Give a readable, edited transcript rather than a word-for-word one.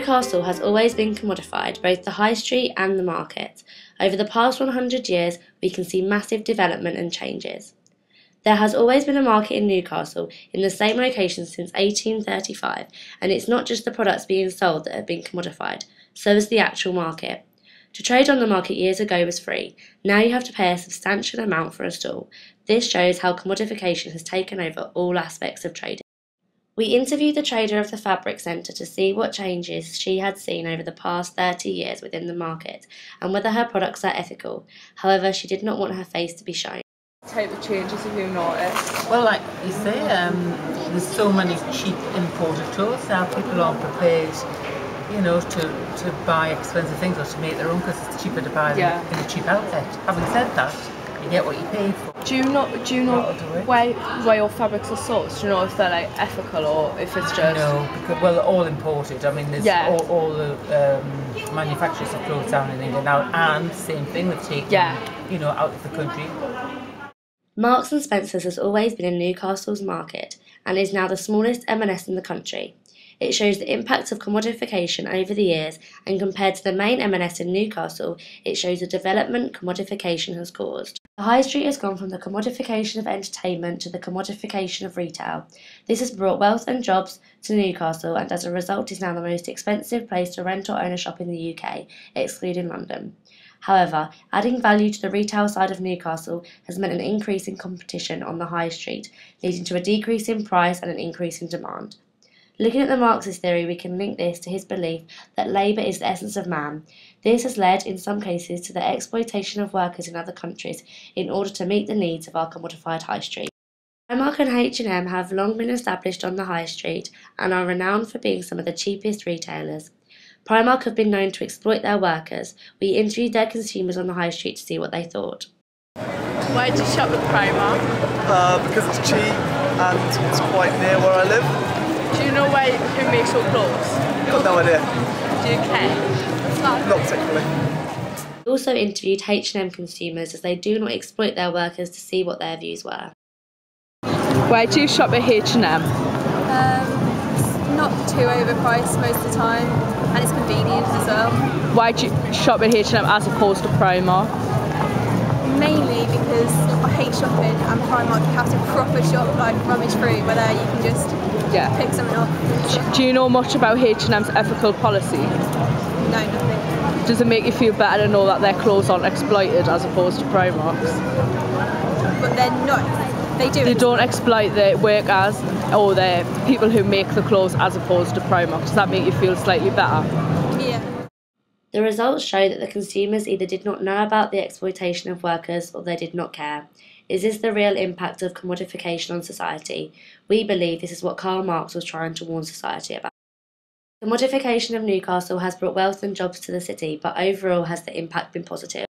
Newcastle has always been commodified, both the high street and the market. Over the past 100 years, we can see massive development and changes. There has always been a market in Newcastle in the same location since 1835, and it's not just the products being sold that have been commodified, so is the actual market. To trade on the market years ago was free. Now you have to pay a substantial amount for a stall. This shows how commodification has taken over all aspects of trading. We interviewed the trader of the fabric centre to see what changes she had seen over the past 30 years within the market and whether her products are ethical. However, she did not want her face to be shown. Type of changes have you noticed? Well, like you say, there's so many cheap imported clothes now. People aren't prepared, to buy expensive things or to make their own because it's cheaper to buy them in a cheap outlet. Having said that, you get what you pay for. Do you know where your fabrics are sourced? Do you know if they're like ethical or if it's just... No, because they're all imported. I mean, there's all the manufacturers of clothes down in England now, and same thing, they've taken out of the country. Marks and Spencer's has always been in Newcastle's market and is now the smallest M&S in the country. It shows the impact of commodification over the years, and compared to the main M&S in Newcastle, it shows the development commodification has caused. The high street has gone from the commodification of entertainment to the commodification of retail. This has brought wealth and jobs to Newcastle, and as a result is now the most expensive place to rent or own a shop in the UK, excluding London. However, adding value to the retail side of Newcastle has meant an increase in competition on the high street, leading to a decrease in price and an increase in demand. Looking at the Marxist theory, we can link this to his belief that labour is the essence of man. This has led, in some cases, to the exploitation of workers in other countries in order to meet the needs of our commodified high street. Primark and H&M have long been established on the high street and are renowned for being some of the cheapest retailers. Primark have been known to exploit their workers. We interviewed their consumers on the high street to see what they thought. Why do you shop at Primark? Because it's cheap and it's quite near where I live. Do you know who makes your clothes? Got no idea. Do you care? Not particularly. We also interviewed H&M consumers as they do not exploit their workers to see what their views were. Why do you shop at H&M? It's not too overpriced most of the time, and it's convenient as well. Why do you shop at H&M as opposed to Primark? Mainly because I hate shopping, and Primark you have to proper shop like rummage through, where there you can just pick something up. Do you know much about H&M's ethical policy? No, nothing. Does it make you feel better to know that their clothes aren't exploited as opposed to Primark's? But they're not. They don't exploit the workers or the people who make the clothes as opposed to Primark. Does that make you feel slightly better? Yeah. The results show that the consumers either did not know about the exploitation of workers or they did not care. Is this the real impact of commodification on society? We believe this is what Karl Marx was trying to warn society about. The commodification of Newcastle has brought wealth and jobs to the city, but overall has the impact been positive?